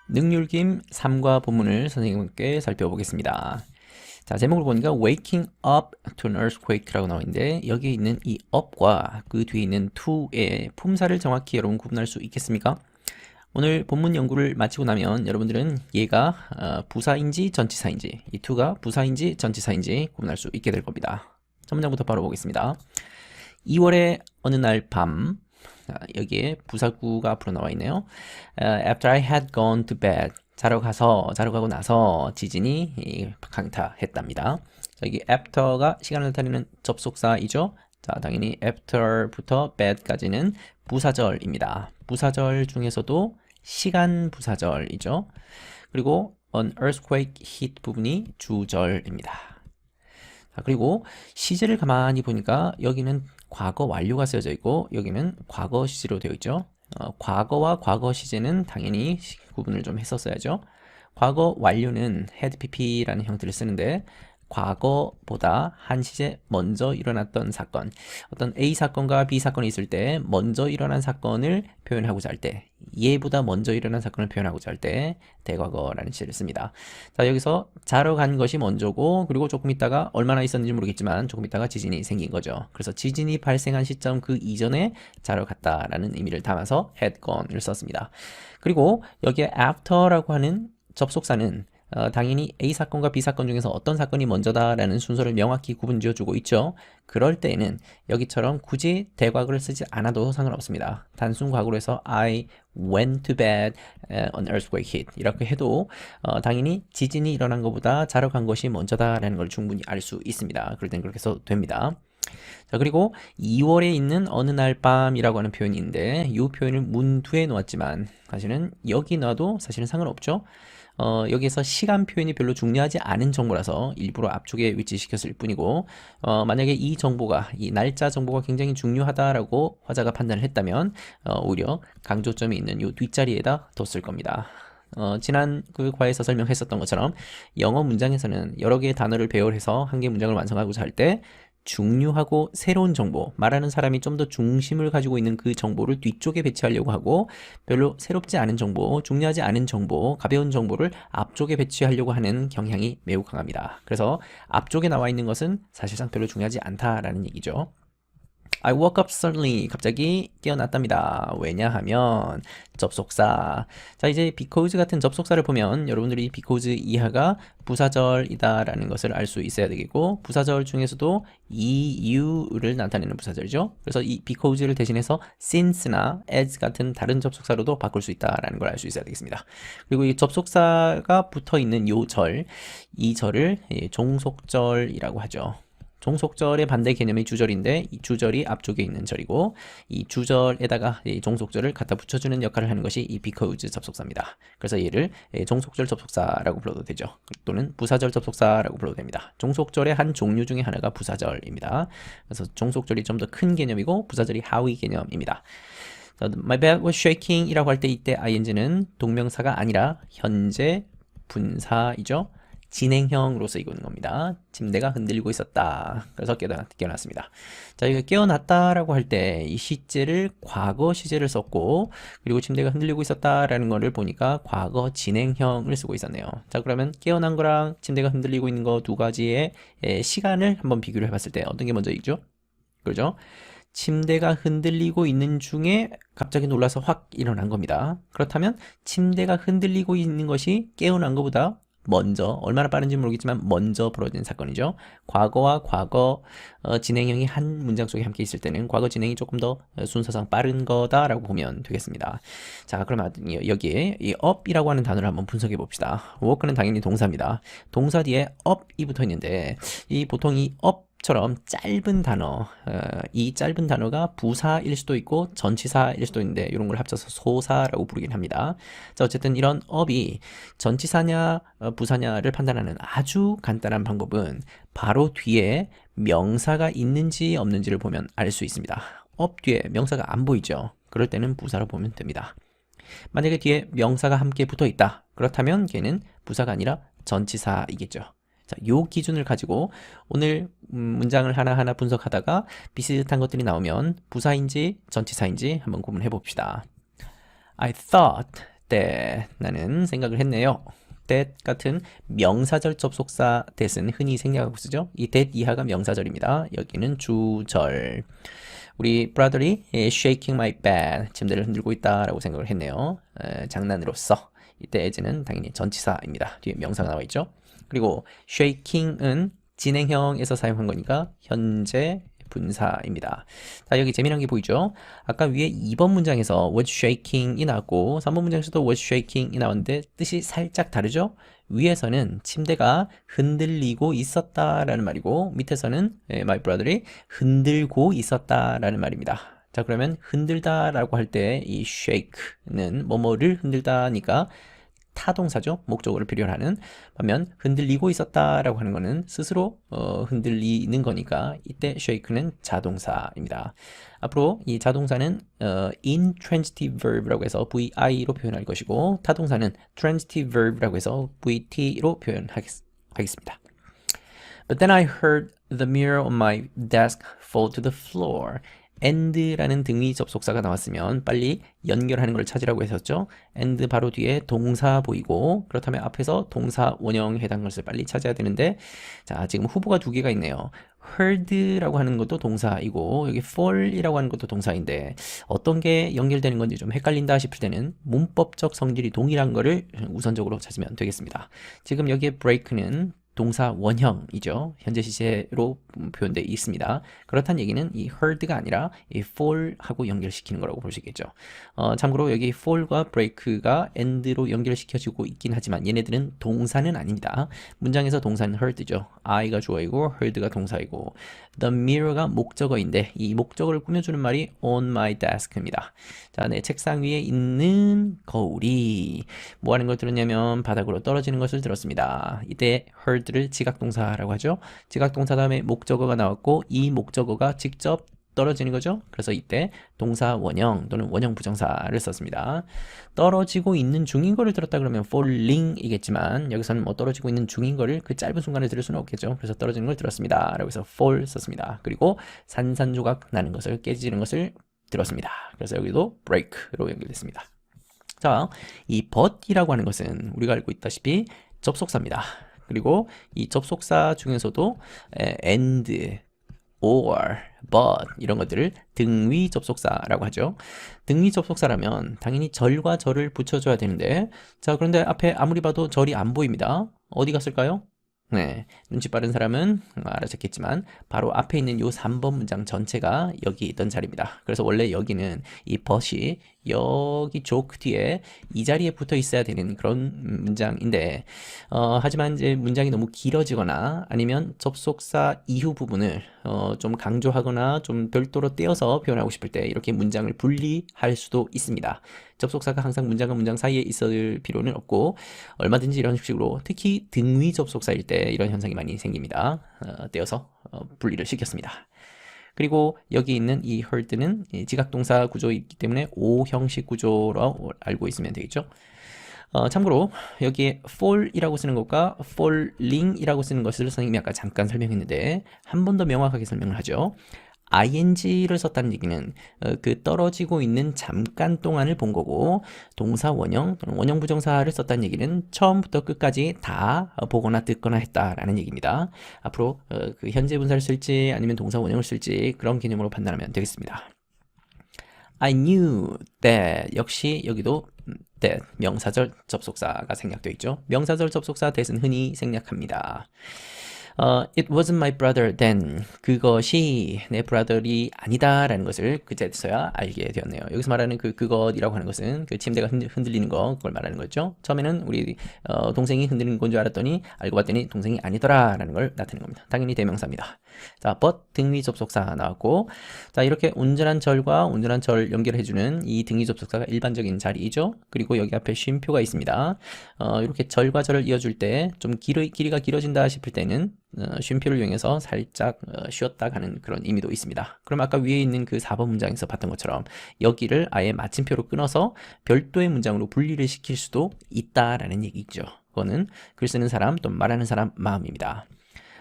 능률김 3과 본문을 선생님과 함께 살펴보겠습니다. 자, 제목을 보니까 Waking up to an earthquake라고 나와 있는데 여기에 있는 이 up과 그 뒤에 있는 to의 품사를 정확히 여러분 구분할 수 있겠습니까? 오늘 본문 연구를 마치고 나면 여러분들은 얘가 부사인지 전치사인지, 이 to가 부사인지 전치사인지 구분할 수 있게 될 겁니다. 첫 문장부터 바로 보겠습니다. 2월의 어느 날 밤, 여기에 부사구가 앞으로 나와 있네요. After I had gone to bed, 자러 가고 나서 지진이 강타했답니다. 여기 after가 시간을 나타내는 접속사이죠. 자, 당연히 after부터 bed까지는 부사절입니다. 부사절 중에서도 시간 부사절이죠. 그리고 an earthquake hit 부분이 주절입니다. 자, 그리고 시제를 가만히 보니까 여기는 과거 완료가 쓰여져 있고 여기는 과거 시제로 되어 있죠. 과거와 과거 시제는 당연히 구분을 좀 했었어야죠. 과거 완료는 had pp라는 형태를 쓰는데 과거보다 한 시제 먼저 일어났던 사건, 어떤 A 사건과 B 사건이 있을 때 먼저 일어난 사건을 표현하고자 할 때, 얘보다 먼저 일어난 사건을 표현하고자 할 때 대과거라는 시제를 씁니다. 자, 여기서 자러 간 것이 먼저고, 그리고 조금 있다가 얼마나 있었는지 모르겠지만 조금 있다가 지진이 생긴 거죠. 그래서 지진이 발생한 시점 그 이전에 자러 갔다라는 의미를 담아서 had gone을 썼습니다. 그리고 여기에 after라고 하는 접속사는 당연히 A 사건과 B 사건 중에서 어떤 사건이 먼저다라는 순서를 명확히 구분 지어주고 있죠. 그럴 때에는 여기처럼 굳이 대과거를 쓰지 않아도 상관없습니다. 단순 과거로 해서 I went to bed on earthquake hit 이렇게 해도 당연히 지진이 일어난 것보다 자러 간 것이 먼저다라는 걸 충분히 알 수 있습니다. 그럴 땐 그렇게 써도 됩니다. 자, 그리고 2월에 있는 어느 날 밤이라고 하는 표현이 있는데 이 표현을 문두에 놓았지만 사실은 여기 놔도 사실은 상관없죠. 여기에서 시간 표현이 별로 중요하지 않은 정보라서 일부러 앞쪽에 위치시켰을 뿐이고 만약에 이 정보가, 이 날짜 정보가 굉장히 중요하다라고 화자가 판단을 했다면 오히려 강조점이 있는 이 뒷자리에다 뒀을 겁니다. 지난 그 과에서 설명했었던 것처럼 영어 문장에서는 여러 개의 단어를 배열해서 한 개의 문장을 완성하고자 할 때 중요하고 새로운 정보, 말하는 사람이 좀 더 중심을 가지고 있는 그 정보를 뒤쪽에 배치하려고 하고 별로 새롭지 않은 정보, 중요하지 않은 정보, 가벼운 정보를 앞쪽에 배치하려고 하는 경향이 매우 강합니다. 그래서 앞쪽에 나와 있는 것은 사실상 별로 중요하지 않다라는 얘기죠. I woke up suddenly. 갑자기 깨어났답니다. 왜냐하면 접속사. 자, 이제 because 같은 접속사를 보면 여러분들이 because 이하가 부사절이다라는 것을 알 수 있어야 되겠고 부사절 중에서도 이유를 나타내는 부사절이죠. 그래서 이 because를 대신해서 since나 as 같은 다른 접속사로도 바꿀 수 있다라는 걸 알 수 있어야 되겠습니다. 그리고 이 접속사가 붙어 있는 이 절을 종속절이라고 하죠. 종속절의 반대 개념이 주절인데 이 주절이 앞쪽에 있는 절이고 이 주절에다가 이 종속절을 갖다 붙여주는 역할을 하는 것이 이 because 접속사입니다. 그래서 얘를 종속절 접속사라고 불러도 되죠. 또는 부사절 접속사라고 불러도 됩니다. 종속절의 한 종류 중에 하나가 부사절입니다. 그래서 종속절이 좀 더 큰 개념이고 부사절이 하위 개념입니다. My bed was shaking 이라고 할 때 이때 ing는 동명사가 아니라 현재 분사이죠. 진행형으로 쓰이고 있는 겁니다. 침대가 흔들리고 있었다. 그래서 깨어났습니다. 자, 이거 깨어났다라고 할 때 이 시제를 과거 시제를 썼고 그리고 침대가 흔들리고 있었다라는 거를 보니까 과거 진행형을 쓰고 있었네요. 자, 그러면 깨어난 거랑 침대가 흔들리고 있는 거 두 가지의 시간을 한번 비교를 해봤을 때 어떤 게 먼저이죠? 그렇죠? 침대가 흔들리고 있는 중에 갑자기 놀라서 확 일어난 겁니다. 그렇다면 침대가 흔들리고 있는 것이 깨어난 것보다 먼저, 얼마나 빠른지 모르겠지만 먼저 벌어진 사건이죠. 과거와 과거 진행형이 한 문장 속에 함께 있을 때는 과거 진행이 조금 더 순서상 빠른 거다라고 보면 되겠습니다. 자, 그러면 여기에 이 up이라고 하는 단어를 한번 분석해 봅시다. work는 당연히 동사입니다. 동사 뒤에 up이 붙어 있는데 이 보통 이 up처럼 짧은 단어, 이 짧은 단어가 부사일 수도 있고 전치사일 수도 있는데 이런 걸 합쳐서 소사라고 부르긴 합니다. 자, 어쨌든 이런 up이 전치사냐 부사냐를 판단하는 아주 간단한 방법은 바로 뒤에 명사가 있는지 없는지를 보면 알 수 있습니다. up 뒤에 명사가 안 보이죠? 그럴 때는 부사로 보면 됩니다. 만약에 뒤에 명사가 함께 붙어 있다. 그렇다면 걔는 부사가 아니라 전치사이겠죠. 자, 요 기준을 가지고 오늘 문장을 하나하나 분석하다가 비슷한 것들이 나오면 부사인지 전치사인지 한번 구분해 봅시다. I thought that 나는 생각을 했네요. that 같은 명사절 접속사 that은 흔히 생략하고 쓰죠. 이 that 이하가 명사절입니다. 여기는 주절. 우리 brother이 shaking my bed, 침대를 흔들고 있다라고 생각을 했네요. 장난으로서. 이때 as는 당연히 전치사입니다. 뒤에 명사가 나와 있죠. 그리고 shaking은 진행형에서 사용한 거니까 현재 분사입니다. 자, 여기 재미난 게 보이죠? 아까 위에 2번 문장에서 was shaking이 나왔고 3번 문장에서도 was shaking이 나왔는데 뜻이 살짝 다르죠? 위에서는 침대가 흔들리고 있었다라는 말이고 밑에서는 my brother이 흔들고 있었다라는 말입니다. 자, 그러면 흔들다라고 할 때 이 shake는 뭐뭐를 흔들다니까 타동사죠. 목적어를 필요로 하는. 반면 흔들리고 있었다라고 하는 거는 스스로 흔들리는 거니까 이때 shake는 자동사입니다. 앞으로 이 자동사는 intransitive verb라고 해서 VI로 표현할 것이고 타동사는 transitive verb라고 해서 VT로 표현하겠습니다. But then I heard the mirror on my desk fall to the floor. and라는 등위 접속사가 나왔으면 빨리 연결하는 걸 찾으라고 했었죠. and 바로 뒤에 동사 보이고 그렇다면 앞에서 동사 원형에 해당하는 것을 빨리 찾아야 되는데 자, 지금 후보가 두 개가 있네요. heard라고 하는 것도 동사이고 여기 fall이라고 하는 것도 동사인데 어떤 게 연결되는 건지 좀 헷갈린다 싶을 때는 문법적 성질이 동일한 거를 우선적으로 찾으면 되겠습니다. 지금 여기에 break는 동사 원형이죠. 현재 시제로 표현되어 있습니다. 그렇다는 얘기는 이 heard가 아니라 이 fall하고 연결시키는 거라고 볼 수 있겠죠. 참고로 여기 fall과 break가 and로 연결시켜지고 있긴 하지만 얘네들은 동사는 아닙니다. 문장에서 동사는 heard죠. I가 주어이고 heard가 동사이고 the mirror가 목적어인데 이 목적어를 꾸며주는 말이 on my desk입니다. 자, 내 책상 위에 있는 거울이 뭐 하는 걸 들었냐면 바닥으로 떨어지는 것을 들었습니다. 이때 heard를 지각동사라고 하죠. 지각동사 다음에 목적어가 나왔고 이 목적어가 직접 떨어지는 거죠. 그래서 이때 동사 원형 또는 원형 부정사를 썼습니다. 떨어지고 있는 중인 거를 들었다 그러면 falling이겠지만 여기서는 뭐 떨어지고 있는 중인 거를 그 짧은 순간에 들을 수는 없겠죠. 그래서 떨어지는 걸 들었습니다. 라고 해서 fall 썼습니다. 그리고 산산조각 나는 것을 깨지는 것을 들었습니다. 그래서 여기도 break로 연결됐습니다. 자, 이 but이라고 하는 것은 우리가 알고 있다시피 접속사입니다. 그리고 이 접속사 중에서도 and, or, but 이런 것들을 등위 접속사라고 하죠. 등위 접속사라면 당연히 절과 절을 붙여줘야 되는데 자, 그런데 앞에 아무리 봐도 절이 안 보입니다. 어디 갔을까요? 네, 눈치 빠른 사람은 알아듣겠지만 바로 앞에 있는 요 3번 문장 전체가 여기 있던 자리입니다. 그래서 원래 여기는 이 but이 여기 족 뒤에 이 자리에 붙어 있어야 되는 그런 문장인데 하지만 이제 문장이 너무 길어지거나 아니면 접속사 이후 부분을 좀 강조하거나 좀 별도로 떼어서 표현하고 싶을 때 이렇게 문장을 분리할 수도 있습니다. 접속사가 항상 문장과 문장 사이에 있을 필요는 없고 얼마든지 이런 식으로 특히 등위 접속사일 때 이런 현상이 많이 생깁니다. 떼어서 분리를 시켰습니다. 그리고 여기 있는 이 heard는 지각동사 구조이기 때문에 O 형식 구조로 알고 있으면 되겠죠. 참고로 여기에 fall이라고 쓰는 것과 falling이라고 쓰는 것을 선생님이 아까 잠깐 설명했는데 한 번 더 명확하게 설명을 하죠. ing를 썼다는 얘기는 그 떨어지고 있는 잠깐 동안을 본 거고 동사 원형 또는 원형 부정사를 썼다는 얘기는 처음부터 끝까지 다 보거나 듣거나 했다라는 얘기입니다. 앞으로 그 현재 분사를 쓸지 아니면 동사 원형을 쓸지 그런 개념으로 판단하면 되겠습니다. I knew that 역시 여기도 that 명사절 접속사가 생략되어 있죠. 명사절 접속사 that은 흔히 생략합니다. It wasn't my brother then. 그것이 내 brother이 아니다라는 것을 그제서야 알게 되었네요. 여기서 말하는 그것이라고 하는 것은 그 침대가 흔들리는 거 그걸 말하는 거죠. 처음에는 우리 동생이 흔들리는 건 줄 알았더니 알고 봤더니 동생이 아니더라라는 걸 나타내는 겁니다. 당연히 대명사입니다. 자, but 등위 접속사 나왔고 자, 이렇게 온전한 절과 온전한 절 연결해주는 이 등위 접속사가 일반적인 자리이죠. 그리고 여기 앞에 쉼표가 있습니다. 이렇게 절과 절을 이어줄 때 좀 길이가 길어진다 싶을 때는 쉼표를 이용해서 살짝 쉬었다 가는 그런 의미도 있습니다. 그럼 아까 위에 있는 그 4번 문장에서 봤던 것처럼 여기를 아예 마침표로 끊어서 별도의 문장으로 분리를 시킬 수도 있다라는 얘기죠. 그거는 글 쓰는 사람 또 말하는 사람 마음입니다.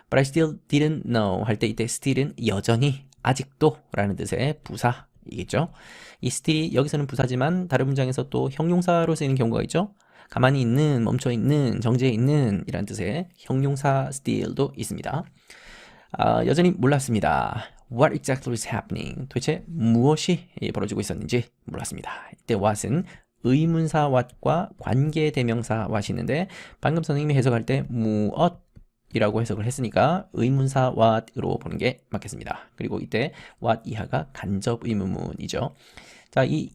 But I still didn't know 할 때 이때 still은 여전히 아직도 라는 뜻의 부사 이겠죠? 이 still이 여기서는 부사지만 다른 문장에서 또 형용사로 쓰이는 경우가 있죠? 가만히 있는, 멈춰 있는, 정지해 있는 이란 뜻의 형용사 still도 있습니다. 여전히 몰랐습니다. What exactly was happening? 도대체 무엇이 벌어지고 있었는지 몰랐습니다. 이때 what은 의문사 what과 관계대명사 what이 있는데 방금 선생님이 해석할 때 무엇이라고 해석을 했으니까 의문사 what으로 보는 게 맞겠습니다. 그리고 이때 what 이하가 간접 의문문이죠. 자, 이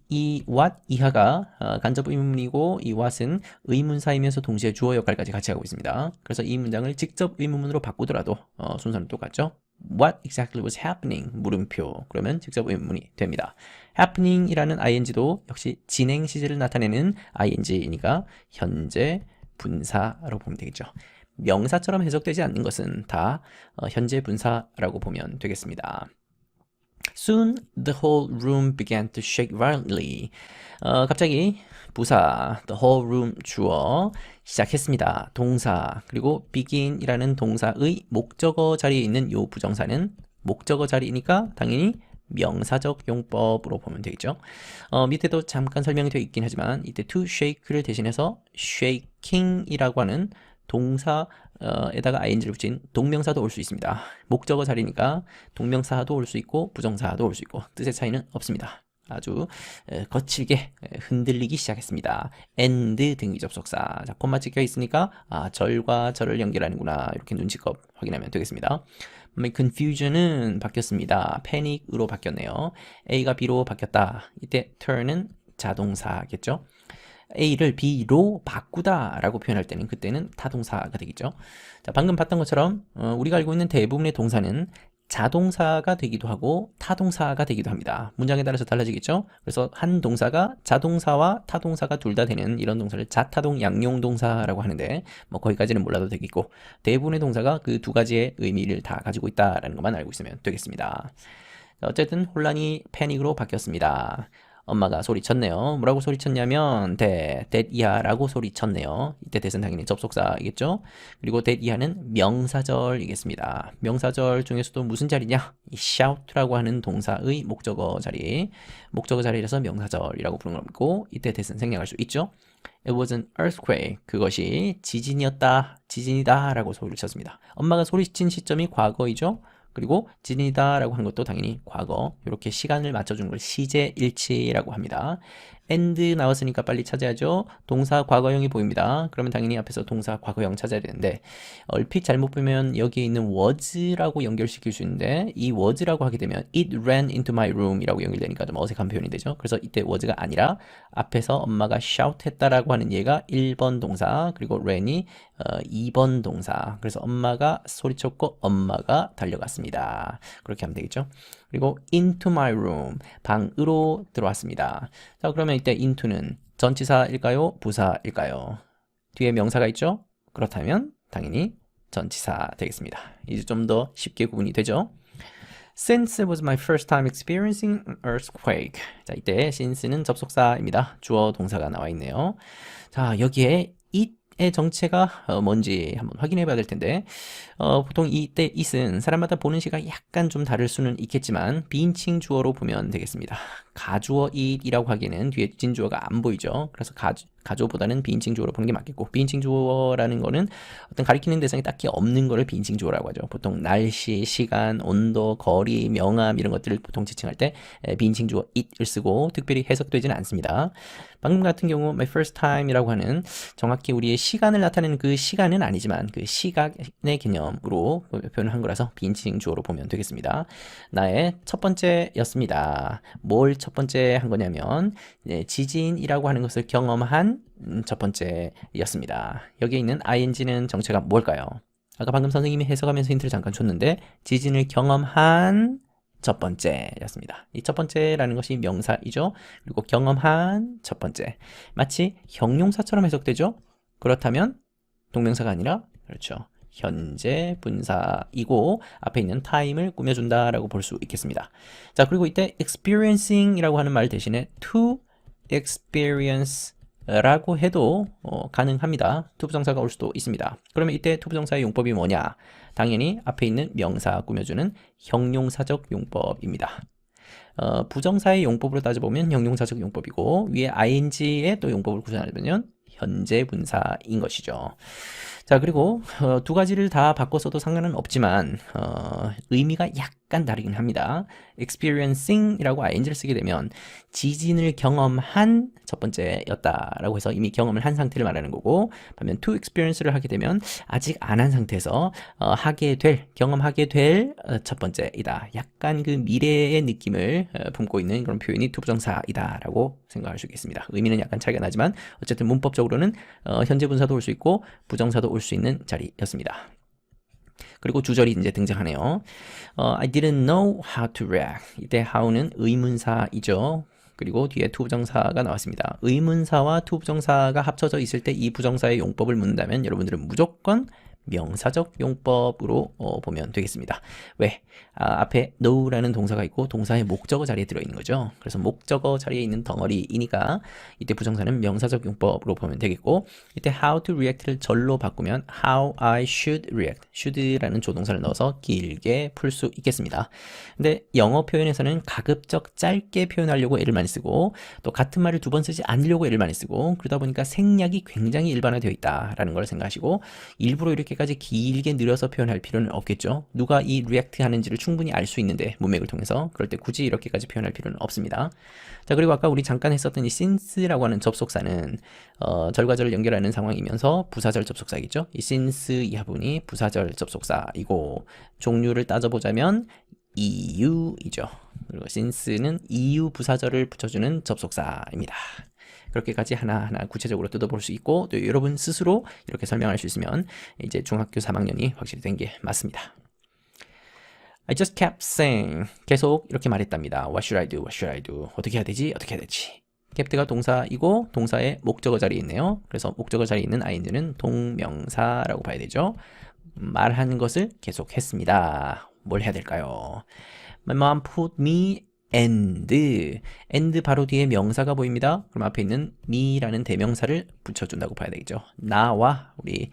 what 이하가 간접 의문문이고 이 what은 의문사이면서 동시에 주어 역할까지 같이 하고 있습니다. 그래서 이 문장을 직접 의문문으로 바꾸더라도 순서는 똑같죠. What exactly was happening? 물음표. 그러면 직접 의문문이 됩니다. happening이라는 ing도 역시 진행 시제를 나타내는 ing이니까 현재 분사로 보면 되겠죠. 명사처럼 해석되지 않는 것은 다 현재 분사라고 보면 되겠습니다. Soon the whole room began to shake violently. 갑자기 부사, the whole room 주어 시작했습니다. 동사, 그리고 begin이라는 동사의 목적어 자리에 있는 요 부정사는 목적어 자리이니까 당연히 명사적 용법으로 보면 되겠죠. 밑에도 잠깐 설명이 되어 있긴 하지만 이때 to shake를 대신해서 shaking이라고 하는 동사에다가 ing를 붙인 동명사도 올 수 있습니다. 목적어 자리니까 동명사도 올 수 있고 부정사도 올 수 있고 뜻의 차이는 없습니다. 아주 거칠게 흔들리기 시작했습니다. and 등위 접속사. 자, 콤마 찍혀 있으니까 절과 절을 연결하는구나. 이렇게 눈치껏 확인하면 되겠습니다. confusion은 바뀌었습니다. panic으로 바뀌었네요. A가 B로 바뀌었다. 이때 turn은 자동사겠죠. A를 B로 바꾸다 라고 표현할 때는 그때는 타동사가 되겠죠. 자, 방금 봤던 것처럼 우리가 알고 있는 대부분의 동사는 자동사가 되기도 하고 타동사가 되기도 합니다. 문장에 따라서 달라지겠죠. 그래서 한 동사가 자동사와 타동사가 둘 다 되는 이런 동사를 자타동 양용동사라고 하는데 뭐 거기까지는 몰라도 되겠고 대부분의 동사가 그 두 가지의 의미를 다 가지고 있다라는 것만 알고 있으면 되겠습니다. 자, 어쨌든 혼란이 패닉으로 바뀌었습니다. 엄마가 소리쳤네요. 뭐라고 소리쳤냐면 that 이하라고 소리쳤네요. 이때 that은 당연히 접속사이겠죠. 그리고 that 이하는 명사절이겠습니다. 명사절 중에서도 무슨 자리냐? 이 shout라고 하는 동사의 목적어 자리라서 명사절이라고 부르는 거고 이때 that은 생략할 수 있죠. It was an earthquake. 그것이 지진이다 라고 소리를 쳤습니다. 엄마가 소리친 시점이 과거이죠. 그리고 지진이다 라고 하는 것도 당연히 과거. 이렇게 시간을 맞춰주는 걸 시제일치라고 합니다. and 나왔으니까 빨리 찾아야죠. 동사 과거형이 보입니다. 그러면 당연히 앞에서 동사 과거형 찾아야 되는데 얼핏 잘못 보면 여기에 있는 was라고 연결시킬 수 있는데 이 was라고 하게 되면 it ran into my room 이라고 연결되니까 좀 어색한 표현이 되죠. 그래서 이때 was가 아니라 앞에서 엄마가 shout 했다라고 하는 얘가 1번 동사 그리고 ran이 2번 동사. 그래서 엄마가 소리쳤고 엄마가 달려갔습니다. 그렇게 하면 되겠죠. 그리고 into my room, 방으로 들어왔습니다. 자, 그러면 이때 into는 전치사일까요? 부사일까요? 뒤에 명사가 있죠? 그렇다면 당연히 전치사 되겠습니다. 이제 좀 더 쉽게 구분이 되죠? Since it was my first time experiencing an earthquake. 자, 이때 since는 접속사입니다. 주어 동사가 나와 있네요. 자, 여기에 it의 정체가 뭔지 한번 확인해 봐야 될 텐데 보통 이때 it은 사람마다 보는 시각이 약간 좀 다를 수는 있겠지만 비인칭 주어로 보면 되겠습니다. 가주어 it이라고 하기에는 뒤에 진주어가 안 보이죠. 그래서 가주어보다는 비인칭 주어로 보는 게 맞겠고 비인칭 주어라는 거는 어떤 가리키는 대상이 딱히 없는 거를 비인칭 주어라고 하죠. 보통 날씨, 시간, 온도, 거리, 명암 이런 것들을 보통 지칭할 때 비인칭 주어 it을 쓰고 특별히 해석되지는 않습니다. 방금 같은 경우 my first time이라고 하는 정확히 우리의 시간을 나타내는 그 시간은 아니지만 그 시각의 개념으로 표현을 한 거라서 비인칭 주어로 보면 되겠습니다. 나의 첫 번째였습니다. 뭘 첫 번째 한 거냐면 지진이라고 하는 것을 경험한 첫 번째였습니다. 여기에 있는 ing는 정체가 뭘까요? 아까 방금 선생님이 해석하면서 힌트를 잠깐 줬는데 지진을 경험한 첫 번째였습니다. 이 첫 번째라는 것이 명사이죠. 그리고 경험한 첫 번째. 마치 형용사처럼 해석되죠? 그렇다면 동명사가 아니라 그렇죠. 현재 분사이고 앞에 있는 time을 꾸며준다라고 볼 수 있겠습니다. 자, 그리고 이때 experiencing이라고 하는 말 대신에 to experience 라고 해도 가능합니다. 투부정사가 올 수도 있습니다. 그러면 이때 투부정사의 용법이 뭐냐? 당연히 앞에 있는 명사 꾸며주는 형용사적 용법입니다. 부정사의 용법으로 따져보면 형용사적 용법이고 위에 ing의 또 용법을 구사하면 현재 분사인 것이죠. 자, 그리고 두 가지를 다 바꿔서도 상관은 없지만 의미가 약간 다르긴 합니다. experiencing이라고 ing를 쓰게 되면 지진을 경험한 첫 번째였다라고 해서 이미 경험을 한 상태를 말하는 거고, 반면 to experience를 하게 되면 아직 안 한 상태에서 경험하게 될 첫 번째이다. 약간 그 미래의 느낌을 품고 있는 그런 표현이 to 부정사이다라고 생각할 수 있겠습니다. 의미는 약간 차이가 나지만 어쨌든 문법적으로는 현재 분사도 올 수 있고 부정사도 올 수 있는 자리였습니다. 그리고 주절이 이제 등장하네요. I didn't know how to react. 이때 how는 의문사이죠. 그리고 뒤에 to 부정사가 나왔습니다. 의문사와 to 부정사가 합쳐져 있을 때 이 부정사의 용법을 묻는다면 여러분들은 무조건 명사적 용법으로 보면 되겠습니다. 왜? 앞에 know라는 동사가 있고 동사의 목적어 자리에 들어있는 거죠. 그래서 목적어 자리에 있는 덩어리이니까 이때 부정사는 명사적 용법으로 보면 되겠고, 이때 how to react를 절로 바꾸면 how I should react, should라는 조동사를 넣어서 길게 풀 수 있겠습니다. 근데 영어 표현에서는 가급적 짧게 표현하려고 애를 많이 쓰고 또 같은 말을 두 번 쓰지 않으려고 애를 많이 쓰고, 그러다 보니까 생략이 굉장히 일반화되어 있다라는 걸 생각하시고 일부러 이렇게까지 길게 늘어서 표현할 필요는 없겠죠. 누가 이 react 하는지를 충분히 알 수 있는데 문맥을 통해서, 그럴 때 굳이 이렇게까지 표현할 필요는 없습니다. 자, 그리고 아까 우리 잠깐 했었던 이 since라고 하는 접속사는 절과 절을 연결하는 상황이면서 부사절 접속사이겠죠. 이 since 이하분이 부사절 접속사이고 종류를 따져보자면 이유이죠. 그리고 since는 이유 부사절을 붙여주는 접속사입니다. 그렇게까지 하나하나 구체적으로 뜯어볼 수 있고 또 여러분 스스로 이렇게 설명할 수 있으면 이제 중학교 3학년이 확실히 된 게 맞습니다. I just kept saying. 계속 이렇게 말했답니다. What should I do? What should I do? 어떻게 해야 되지? 어떻게 해야 되지? kept가 동사이고 동사의 목적어 자리에 있네요. 그래서 목적어 자리에 있는 ing는 동명사라고 봐야 되죠. 말하는 것을 계속 했습니다. 뭘 해야 될까요? My mom put me and 바로 뒤에 명사가 보입니다. 그럼 앞에 있는 me라는 대명사를 붙여준다고 봐야 되겠죠. 나와 우리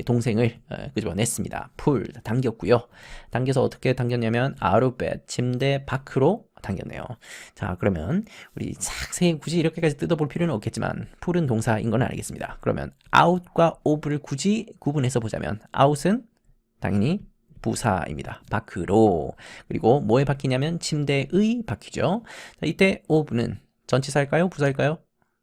동생을 끄집어냈습니다. pull, 당겼고요. 당겨서 어떻게 당겼냐면 out of bed, 침대 밖으로 당겼네요. 자, 그러면 우리 자세히 굳이 이렇게까지 뜯어볼 필요는 없겠지만 pull은 동사인 건 알겠습니다. 그러면 out과 of를 굳이 구분해서 보자면 out은 당연히 부사입니다. 밖으로. 그리고 뭐에 바뀌냐면 침대의 바뀌죠. 자, 이때 of는 전치사일까요? 부사일까요?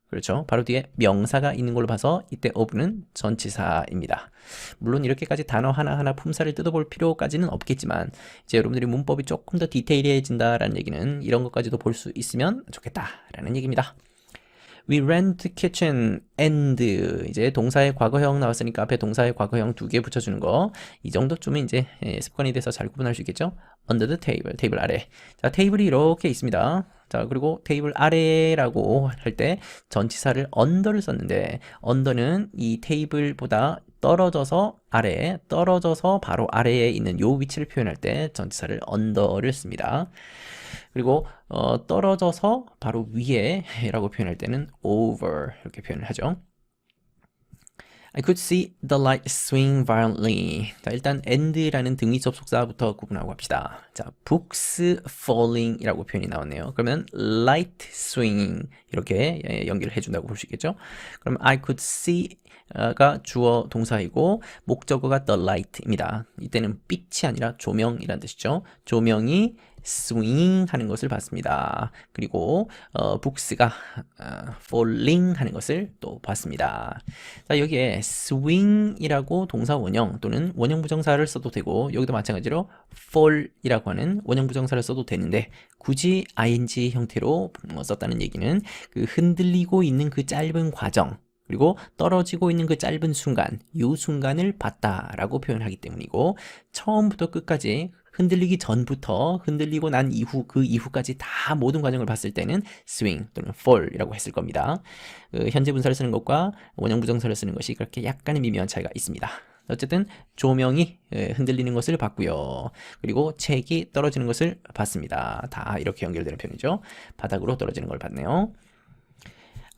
그렇죠. 바로 뒤에 명사가 있는 걸로 봐서 이때 of는 전치사입니다. 물론 이렇게까지 단어 하나하나 품사를 뜯어볼 필요까지는 없겠지만 이제 여러분들이 문법이 조금 더 디테일해진다라는 얘기는 이런 것까지도 볼 수 있으면 좋겠다라는 얘기입니다. We ran to the kitchen and 이제 동사의 과거형 나왔으니까 앞에 동사의 과거형 2개 붙여주는 거, 이 정도쯤은 이제 습관이 돼서 잘 구분할 수 있겠죠. under the table, 테이블 아래. 자, 테이블이 이렇게 있습니다. 자, 그리고 테이블 아래라고 할 때 전치사를 under를 썼는데 under는 이 테이블보다 떨어져서 아래, 떨어져서 바로 아래에 있는 요 위치를 표현할 때 전치사를 under를 씁니다. 그리고 떨어져서 바로 위에 라고 표현할 때는 over 이렇게 표현을 하죠. I could see the light swing violently. 자, 일단 and라는 등위 접속사부터 구분하고 합시다. 자, books falling 이라고 표현이 나왔네요. 그러면 light swinging 이렇게 연결을 해준다고 볼 수 있겠죠. 그럼 I could see가 주어 동사이고 목적어가 the light입니다. 이때는 빛이 아니라 조명이란 뜻이죠. 조명이 swing 하는 것을 봤습니다. 그리고 books가 falling 하는 것을 또 봤습니다. 자, 여기에 swing이라고 동사 원형 또는 원형 부정사를 써도 되고 여기도 마찬가지로 fall이라고 하는 원형 부정사를 써도 되는데 굳이 ing 형태로 썼다는 얘기는 그 흔들리고 있는 그 짧은 과정 그리고 떨어지고 있는 그 짧은 순간, 이 순간을 봤다라고 표현하기 때문이고 처음부터 끝까지 흔들리기 전부터 흔들리고 난 이후 그 이후까지 다 모든 과정을 봤을 때는 swing 또는 fall이라고 했을 겁니다. 현재 분사를 쓰는 것과 원형 부정사를 쓰는 것이 그렇게 약간의 미묘한 차이가 있습니다. 어쨌든 조명이 흔들리는 것을 봤고요. 그리고 책이 떨어지는 것을 봤습니다. 다 이렇게 연결되는 표현이죠. 바닥으로 떨어지는 걸 봤네요.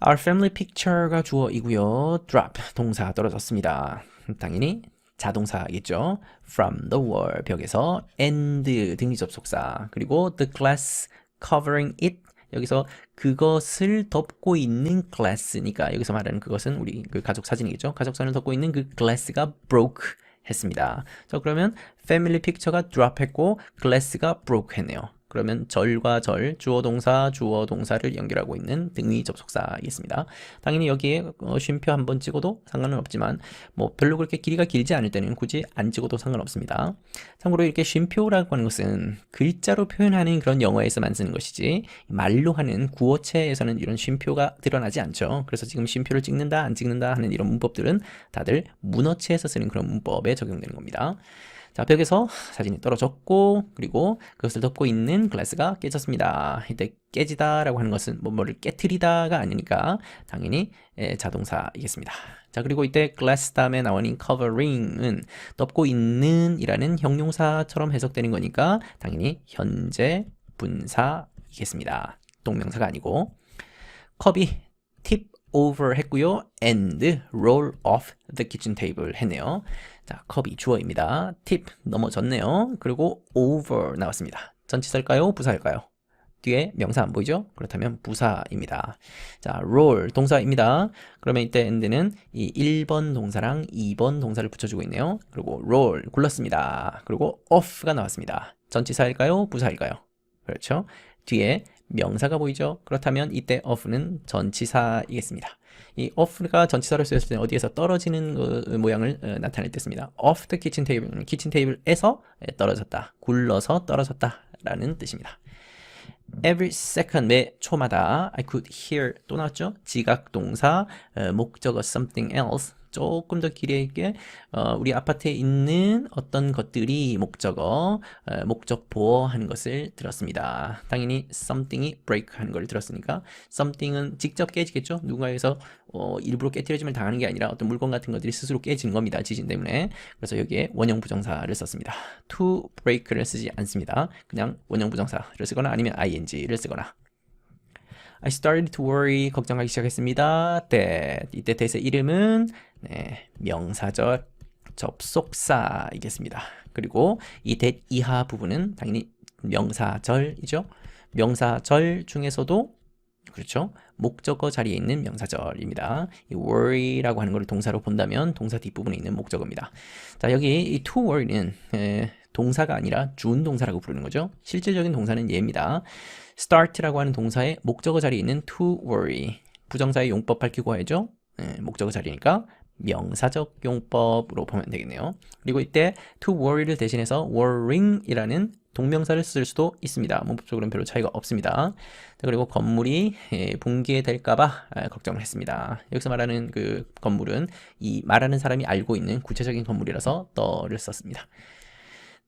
Our family picture가 주어이고요. drop 동사 떨어졌습니다. 당연히 자동사겠죠. From the wall 벽에서 and 등위 접속사 그리고 the glass covering it. 여기서 그것을 덮고 있는 glass니까 여기서 말하는 그것은 우리 그 가족 사진이겠죠. 가족사진을 덮고 있는 그 glass가 broke 했습니다. 자, 그러면 family picture가 drop 했고 glass가 broke 했네요. 그러면 절과 절, 주어 동사, 주어 동사를 연결하고 있는 등위 접속사이겠습니다. 당연히 여기에 쉼표 한번 찍어도 상관은 없지만 뭐 별로 그렇게 길이가 길지 않을 때는 굳이 안 찍어도 상관없습니다. 참고로 이렇게 쉼표라고 하는 것은 글자로 표현하는 그런 영어에서만 쓰는 것이지 말로 하는 구어체에서는 이런 쉼표가 드러나지 않죠. 그래서 지금 쉼표를 찍는다, 안 찍는다 하는 이런 문법들은 다들 문어체에서 쓰는 그런 문법에 적용되는 겁니다. 자, 벽에서 사진이 떨어졌고 그리고 그것을 덮고 있는 글라스가 깨졌습니다. 이때 깨지다 라고 하는 것은 뭐를 깨트리다가 아니니까 당연히 자동사이겠습니다. 자, 그리고 이때 glass 다음에 나오는 covering은 덮고 있는 이라는 형용사처럼 해석되는 거니까 당연히 현재 분사이겠습니다. 동명사가 아니고 컵이 tip over 했고요. and roll off the kitchen table 했네요. 자, 컵이 주어입니다. tip 넘어졌네요. 그리고 over 나왔습니다. 전치사일까요? 부사일까요? 뒤에 명사 안 보이죠? 그렇다면 부사입니다. 자, roll 동사입니다. 그러면 이때 and는 이 1번 동사랑 2번 동사를 붙여주고 있네요. 그리고 roll 굴렀습니다. 그리고 off가 나왔습니다. 전치사일까요? 부사일까요? 그렇죠? 뒤에 명사가 보이죠? 그렇다면 이때 off는 전치사이겠습니다. 이 off가 전치사로 쓰였을 때는 어디에서 떨어지는 그 모양을 나타낼 때 씁니다. off the kitchen table, 키친 테이블에서 떨어졌다, 굴러서 떨어졌다 라는 뜻입니다. Every second, 매 초마다 I could hear, 또 나왔죠? 지각 동사, 목적어 something else, 조금 더 길게 있게 우리 아파트에 있는 어떤 것들이 목적어, 목적보어 하는 것을 들었습니다. 당연히 something이 break 하는 걸 들었으니까 something은 직접 깨지겠죠. 누군가에서 일부러 깨트려짐을 당하는 게 아니라 어떤 물건 같은 것들이 스스로 깨지는 겁니다. 지진 때문에. 그래서 여기에 원형 부정사를 썼습니다. to break를 쓰지 않습니다. 그냥 원형 부정사를 쓰거나 아니면 ing를 쓰거나. I started to worry, 걱정하기 시작했습니다. that, 이때 that의 이름은 명사절 접속사이겠습니다. 그리고 이 that 이하 부분은 당연히 명사절이죠. 명사절 중에서도 그렇죠. 목적어 자리에 있는 명사절입니다. 이 worry라고 하는 것을 동사로 본다면 동사 뒷부분에 있는 목적어입니다. 자, 여기 이 to worry는 동사가 아니라 준동사라고 부르는 거죠. 실질적인 동사는 얘입니다. start라고 하는 동사의 목적어 자리에 있는 to worry, 부정사의 용법 밝히고 와야죠. 목적어 자리니까 명사적 용법으로 보면 되겠네요. 그리고 이때 to worry를 대신해서 worrying이라는 동명사를 쓸 수도 있습니다. 문법적으로는 별로 차이가 없습니다. 그리고 건물이 붕괴될까봐 걱정을 했습니다. 여기서 말하는 그 건물은 이 말하는 사람이 알고 있는 구체적인 건물이라서 the를 썼습니다.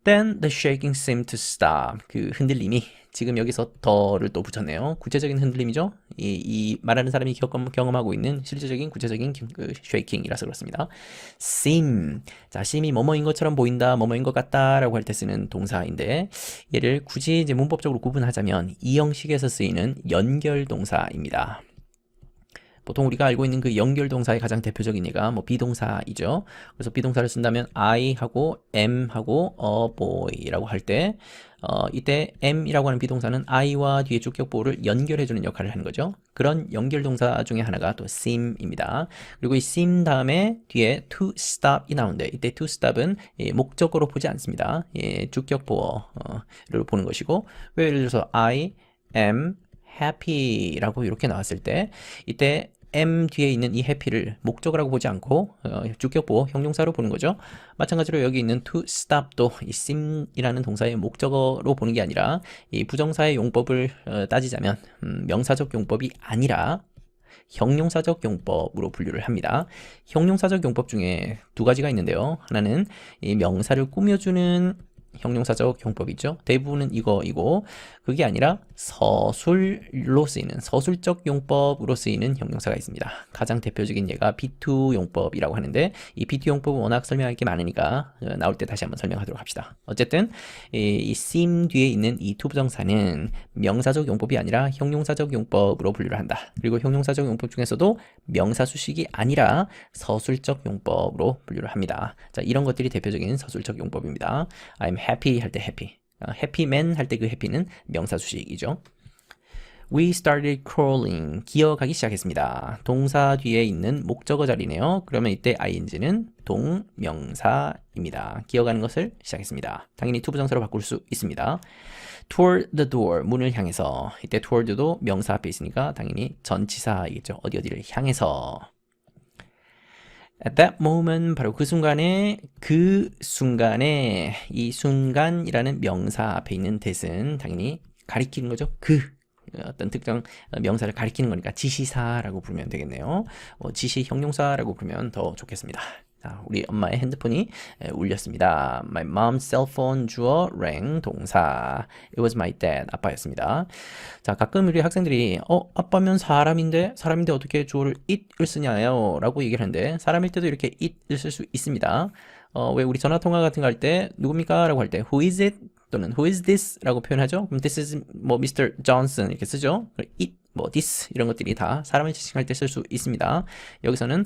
Then the shaking seemed to stop. 그 흔들림이 지금 여기서 더를 또 붙였네요. 구체적인 흔들림이죠. 이 말하는 사람이 경험하고 있는 실제적인 구체적인 그 shaking이라서 그렇습니다. seem. 자, seem이 뭐뭐인 것처럼 보인다, 뭐뭐인 것 같다라고 할 때 쓰는 동사인데 얘를 굳이 이제 문법적으로 구분하자면 이 형식에서 쓰이는 연결 동사입니다. 보통 우리가 알고 있는 그 연결 동사의 가장 대표적인 예가 뭐 비동사이죠. 그래서 비동사를 쓴다면 I하고 M하고 a boy라고 할 때 이때 M이라고 하는 비동사는 I와 뒤에 주격보호를 연결해주는 역할을 하는 거죠. 그런 연결 동사 중에 하나가 또 seem입니다. 그리고 이 seem 다음에 뒤에 to stop이 나오는데 이때 to stop은 목적어로 보지 않습니다. 주격보호를 보는 것이고, 예를 들어서 I am happy라고 이렇게 나왔을 때 이때 am 뒤에 있는 이 happy를 목적어라고 보지 않고 주격보호 형용사로 보는 거죠. 마찬가지로 여기 있는 to stop도 이 seem이라는 동사의 목적어로 보는 게 아니라 이 부정사의 용법을 따지자면 명사적 용법이 아니라 형용사적 용법으로 분류를 합니다. 형용사적 용법 중에 두 가지가 있는데요. 하나는 이 명사를 꾸며주는 형용사적 용법이죠. 대부분은 이거이고 그게 아니라 서술로 쓰이는 서술적 용법으로 쓰이는 형용사가 있습니다. 가장 대표적인 예가 B2 용법이라고 하는데 이 B2 용법은 워낙 설명할 게 많으니까 나올 때 다시 한번 설명하도록 합시다. 어쨌든 이 seem 뒤에 있는 이 to 부정사는 명사적 용법이 아니라 형용사적 용법으로 분류를 한다. 그리고 형용사적 용법 중에서도 명사 수식이 아니라 서술적 용법으로 분류를 합니다. 자, 이런 것들이 대표적인 서술적 용법입니다. I'm happy 할 때 happy, happy man 할 때 그 happy는 명사 수식이죠. We started crawling. 기어가기 시작했습니다. 동사 뒤에 있는 목적어 자리네요. 그러면 이때 ing는 동명사입니다. 기어가는 것을 시작했습니다. 당연히 투부정사로 바꿀 수 있습니다. Toward the door, 문을 향해서. 이때 toward도 명사 앞에 있으니까 당연히 전치사이겠죠. 어디를 향해서. At that moment, 바로 그 순간에 이 순간이라는 명사 앞에 있는 that은 당연히 가리키는 거죠. 어떤 특정 명사를 가리키는 거니까 지시사라고 부르면 되겠네요. 지시 형용사라고 부르면 더 좋겠습니다. 자, 우리 엄마의 핸드폰이 울렸습니다. My mom's cell phone, 주어 rang, 동사. It was my dad, 아빠였습니다. 자, 가끔 우리 학생들이 아빠면 사람인데 어떻게 주어를 it을 쓰냐요? 라고 얘기를 하는데 사람일 때도 이렇게 it을 쓸 수 있습니다. 왜 우리 전화 통화 같은 거 할 때 누굽니까? 라고 할 때 who is it? 또는 who is this? 라고 표현하죠. 그럼 this is 뭐 Mr. Johnson 이렇게 쓰죠. it, 뭐 this 이런 것들이 다 사람을 지칭할 때 쓸 수 있습니다. 여기서는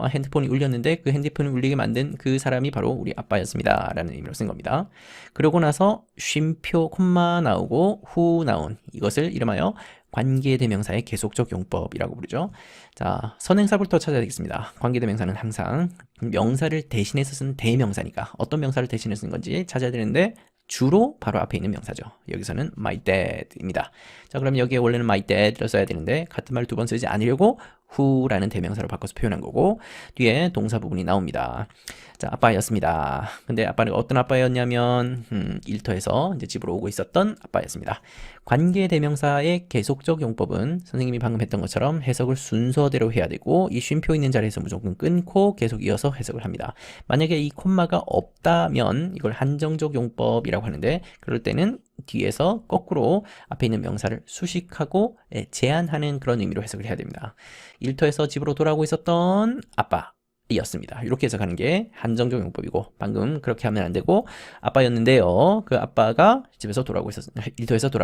핸드폰이 울렸는데 그 핸드폰을 울리게 만든 그 사람이 바로 우리 아빠였습니다. 라는 의미로 쓴 겁니다. 그러고 나서 쉼표 콤마 나오고 who 나온 이것을 이름하여 관계대명사의 계속적 용법이라고 부르죠. 자, 선행사부터 찾아야 되겠습니다. 관계대명사는 항상 명사를 대신해서 쓴 대명사니까 어떤 명사를 대신해서 쓴 건지 찾아야 되는데 주로 바로 앞에 있는 명사죠. 여기서는 my dad입니다. 자, 그럼 여기에 원래는 my dad를 써야 되는데 같은 말을 두 번 쓰지 않으려고 who라는 대명사로 바꿔서 표현한 거고 뒤에 동사 부분이 나옵니다. 자, 아빠였습니다. 근데 아빠는 어떤 아빠였냐면 일터에서 이제 집으로 오고 있었던 아빠였습니다. 관계 대명사의 계속적 용법은 선생님이 방금 했던 것처럼 해석을 순서대로 해야 되고 이 쉼표 있는 자리에서 무조건 끊고 계속 이어서 해석을 합니다. 만약에 이 콤마가 없다면 이걸 한정적 용법이라고 하는데 그럴 때는 뒤에서 거꾸로 앞에 있는 명사를 수식하고 제한하는 그런 의미로 해석을 해야 됩니다. 일터에서 집으로 돌아오고 있었던 아빠였습니다. 이렇게 해석하는 게 한정적 용법이고 방금 그렇게 하면 안 되고 아빠였는데요. 그 아빠가 일터에서 돌아오고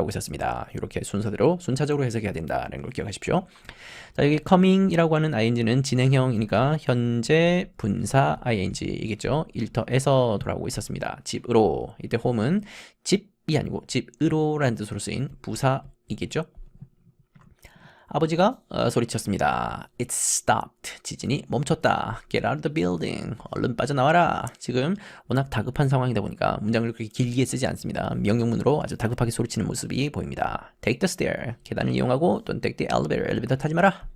있었습니다. 이렇게 순서대로 순차적으로 해석해야 된다는 걸 기억하십시오. 자, 여기 coming이라고 하는 ing는 진행형이니까 현재 분사 ing이겠죠. 일터에서 돌아오고 있었습니다. 집으로. 이때 home은 집이 아니고 집으로라는 뜻으로 쓰인 부사이겠죠. 아버지가 소리쳤습니다. It stopped. 지진이 멈췄다. Get out of the building. 얼른 빠져나와라. 지금 워낙 다급한 상황이다 보니까 문장을 그렇게 길게 쓰지 않습니다. 명령문으로 아주 다급하게 소리치는 모습이 보입니다. Take the stair. 계단을 이용하고 또는 take the elevator. 엘리베이터 타지 마라.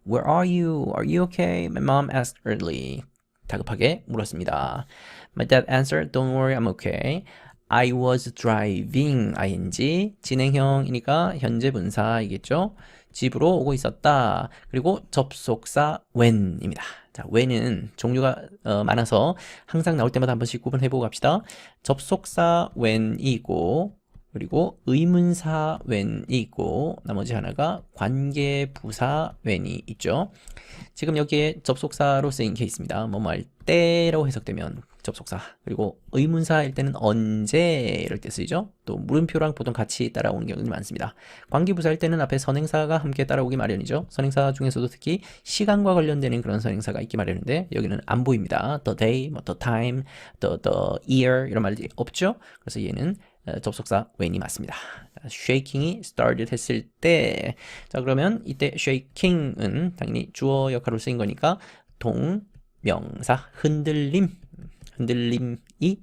Where are you? Are you okay? My mom asked early. 다급하게 물었습니다. My dad answered, Don't worry, I'm okay. I was driving. ing. 진행형이니까 현재 분사이겠죠. 집으로 오고 있었다. 그리고 접속사 when입니다. 자, when은 종류가 많아서 항상 나올 때마다 한 번씩 구분해보고 갑시다. 접속사 when이 있고 그리고 의문사 when이 있고 나머지 하나가 관계부사 when이 있죠. 지금 여기에 접속사로 쓰인 케이스입니다. 뭐뭐 할 때라고 해석되면 접속사 그리고 의문사일 때는 언제 이럴 때 쓰이죠. 또 물음표랑 보통 같이 따라오는 경우가 많습니다. 관계부사일 때는 앞에 선행사가 함께 따라오기 마련이죠. 선행사 중에서도 특히 시간과 관련되는 그런 선행사가 있기 마련인데 여기는 안 보입니다. The day, the time, the year 이런 말들이 없죠. 그래서 얘는 접속사 when이 맞습니다. shaking이 started 했을 때 자 그러면 이때 shaking은 당연히 주어 역할로 쓰인 거니까 동명사 흔들림이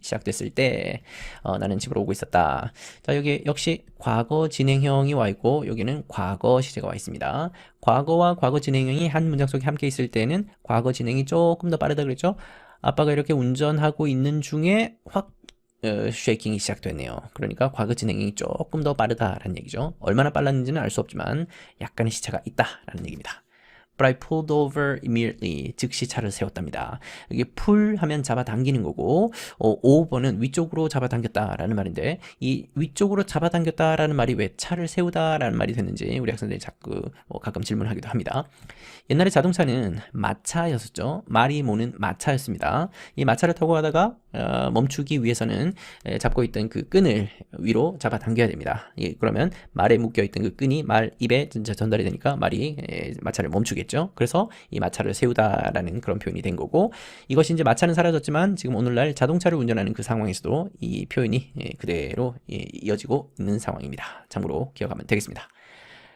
시작됐을 때 나는 집으로 오고 있었다. 자 여기 역시 과거 진행형이 와 있고 여기는 과거 시제가 와 있습니다. 과거와 과거 진행형이 한 문장 속에 함께 있을 때는 과거 진행이 조금 더 빠르다 그랬죠. 아빠가 이렇게 운전하고 있는 중에 확 쉐이킹이 시작됐네요. 그러니까 과거 진행이 조금 더 빠르다라는 얘기죠. 얼마나 빨랐는지는 알 수 없지만 약간의 시차가 있다라는 얘기입니다. But I pulled over immediately. 즉시 차를 세웠답니다. 여기 pull 하면 잡아당기는 거고 over는 위쪽으로 잡아당겼다라는 말인데 이 위쪽으로 잡아당겼다라는 말이 왜 차를 세우다라는 말이 됐는지 우리 학생들이 자꾸 가끔 질문하기도 합니다. 옛날에 자동차는 마차였었죠. 말이 모는 마차였습니다. 이 마차를 타고 가다가 멈추기 위해서는 잡고 있던 그 끈을 위로 잡아당겨야 됩니다. 그러면 말에 묶여있던 그 끈이 말 입에 전달이 되니까 말이 마차를 멈추겠죠. 그래서 이 마차를 세우다라는 그런 표현이 된 거고 이것이 이제 마차는 사라졌지만 지금 오늘날 자동차를 운전하는 그 상황에서도 이 표현이 그대로 이어지고 있는 상황입니다. 참고로 기억하면 되겠습니다.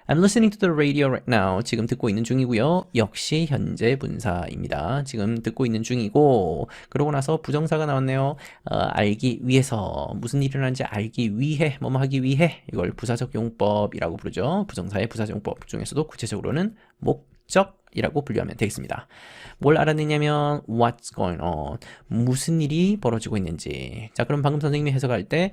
I'm listening to the radio right now. 지금 듣고 있는 중이고요. 역시 현재 분사입니다. 지금 듣고 있는 중이고 그러고 나서 부정사가 나왔네요. 알기 위해서 무슨 일이 일어나는지 알기 위해 뭐뭐 하기 위해 이걸 부사적 용법이라고 부르죠. 부정사의 부사적 용법 중에서도 구체적으로는 목적이라고 분류하면 되겠습니다. 뭘 알아내냐면 what's going on 무슨 일이 벌어지고 있는지. 자, 그럼 방금 선생님이 해석할 때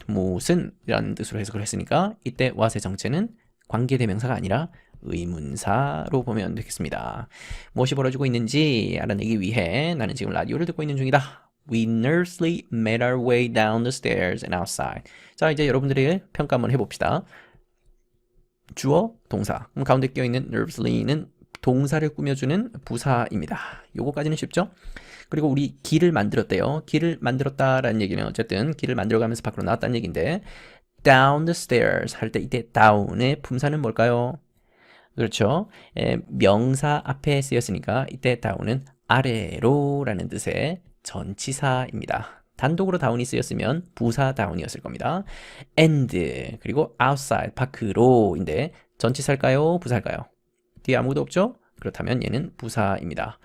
무슨 이라는 뜻으로 해석을 했으니까 이때 what의 정체는 관계대명사가 아니라 의문사로 보면 되겠습니다. 무엇이 벌어지고 있는지 알아내기 위해 나는 지금 라디오를 듣고 있는 중이다. We nervously made our way down the stairs and outside. 자, 이제 여러분들의 평가 한번 해봅시다. 주어, 동사. 그럼 가운데 끼어있는 nervously는 동사를 꾸며주는 부사입니다. 요거까지는 쉽죠? 그리고 우리 길을 만들었대요. 길을 만들었다라는 얘기는 어쨌든 길을 만들어가면서 밖으로 나왔다는 얘기인데 down the stairs 할 때 이때 down의 품사는 뭘까요? 그렇죠. 명사 앞에 쓰였으니까 이때 down은 아래로 라는 뜻의 전치사입니다. 단독으로 down이 쓰였으면 부사 down이었을 겁니다. and 그리고 outside 밖으로인데 전치사일까요? 부사일까요? 뒤에 아무것도 없죠? 그렇다면 얘는 부사입니다.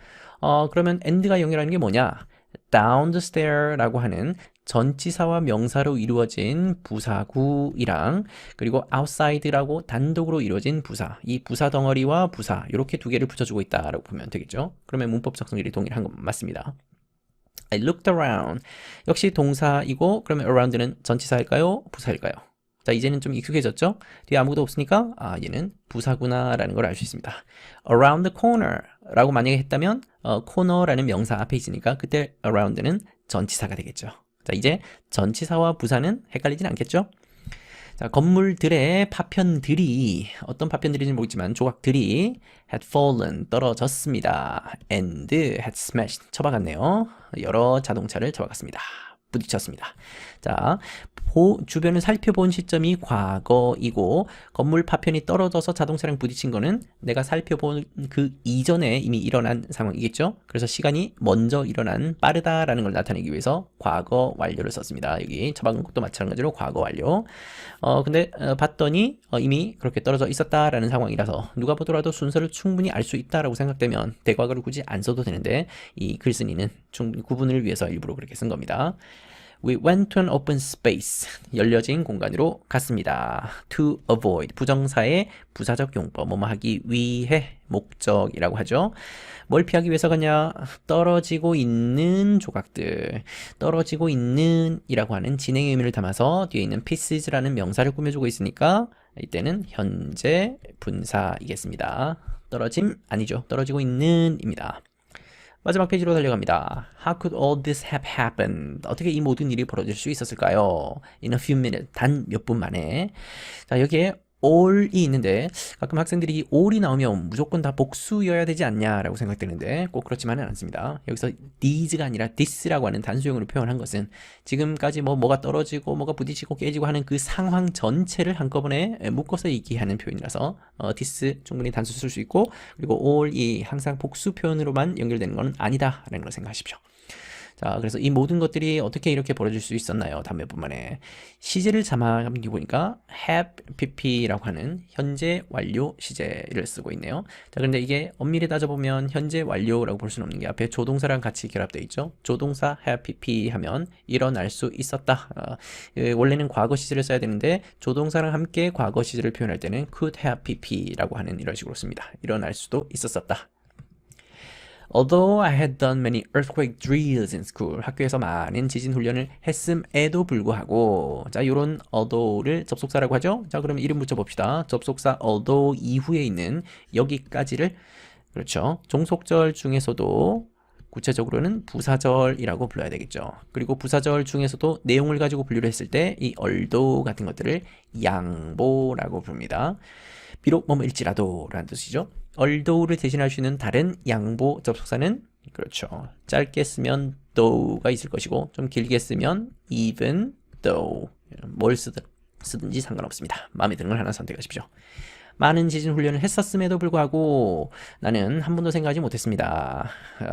그러면 and가 연결하는 게 뭐냐? down the stair라고 하는 전치사와 명사로 이루어진 부사구이랑 그리고 outside라고 단독으로 이루어진 부사, 이 부사 덩어리와 부사 이렇게 두 개를 붙여주고 있다라고 보면 되겠죠. 그러면 문법적 성질이 동일한 건 맞습니다. I looked around 역시 동사이고 그러면 around는 전치사일까요? 부사일까요? 자, 이제는 좀 익숙해졌죠? 뒤에 아무것도 없으니까 얘는 부사구나 라는 걸 알 수 있습니다. around the corner 라고 만약에 했다면 corner라는 명사 앞에 있으니까 그때 around는 전치사가 되겠죠. 자, 이제 전치사와 부사는 헷갈리진 않겠죠? 자, 건물들의 파편들이 어떤 파편들인지 모르겠지만 조각들이 had fallen 떨어졌습니다. and had smashed 쳐박았네요. 여러 자동차를 쳐박았습니다. 부딪혔습니다. 자, 주변을 살펴본 시점이 과거이고 건물 파편이 떨어져서 자동차랑 부딪힌 거는 내가 살펴본 그 이전에 이미 일어난 상황이겠죠? 그래서 시간이 먼저 일어난 빠르다라는 걸 나타내기 위해서 과거 완료를 썼습니다. 여기 처박은 것도 마찬가지로 과거 완료. 근데 봤더니 이미 그렇게 떨어져 있었다라는 상황이라서 누가 보더라도 순서를 충분히 알 수 있다라고 생각되면 대과거를 굳이 안 써도 되는데 이 글쓴이는 충분히 구분을 위해서 일부러 그렇게 쓴 겁니다. We went to an open space. 열려진 공간으로 갔습니다. To avoid. 부정사의 부사적 용법. 뭐뭐 하기 위해 목적이라고 하죠. 뭘 피하기 위해서 가냐? 떨어지고 있는 조각들. 떨어지고 있는 이라고 하는 진행의 의미를 담아서 뒤에 있는 pieces라는 명사를 꾸며주고 있으니까 이때는 현재 분사이겠습니다. 떨어짐 아니죠. 떨어지고 있는 입니다. 마지막 페이지로 달려갑니다. How could all this have happened? 어떻게 이 모든 일이 벌어질 수 있었을까요? In a few minutes. 단 몇 분 만에. 자, 여기에 all이 있는데 가끔 학생들이 이 all이 나오면 무조건 다 복수여야 되지 않냐라고 생각되는데 꼭 그렇지만은 않습니다. 여기서 these가 아니라 this라고 하는 단수형으로 표현한 것은 지금까지 뭐가 떨어지고 뭐가 부딪히고 깨지고 하는 그 상황 전체를 한꺼번에 묶어서 얘기하는 표현이라서 this 충분히 단수 쓸 수 있고 그리고 all이 항상 복수 표현으로만 연결되는 건 아니다라는 걸 생각하십시오. 자, 그래서 이 모든 것들이 어떻게 이렇게 벌어질 수 있었나요? 다음 몇 분 만에. 시제를 자막하기 보니까 have pp라고 하는 현재 완료 시제를 쓰고 있네요. 자, 그런데 이게 엄밀히 따져보면 현재 완료라고 볼 수는 없는 게 앞에 조동사랑 같이 결합되어 있죠. 조동사 have pp 하면 일어날 수 있었다. 원래는 과거 시제를 써야 되는데 조동사랑 함께 과거 시제를 표현할 때는 could have pp라고 하는 이런 식으로 씁니다. 일어날 수도 있었었다. Although I had done many earthquake drills in school, 학교에서 많은 지진 훈련을 했음에도 불구하고, 자, 요런 although를 접속사라고 하죠. 자, 그러면 이름 붙여봅시다. 접속사 although 이후에 있는 여기까지를, 그렇죠. 종속절 중에서도 구체적으로는 부사절이라고 불러야 되겠죠. 그리고 부사절 중에서도 내용을 가지고 분류를 했을 때 이 although 같은 것들을 양보라고 부릅니다. 비록 뭐일지라도 라는 뜻이죠. although를 대신할 수 있는 다른 양보 접속사는 그렇죠. 짧게 쓰면 though가 있을 것이고 좀 길게 쓰면 even though 뭘 쓰든지 상관없습니다. 마음에 드는 걸 하나 선택하십시오. 많은 지진 훈련을 했었음에도 불구하고 나는 한 번도 생각하지 못했습니다.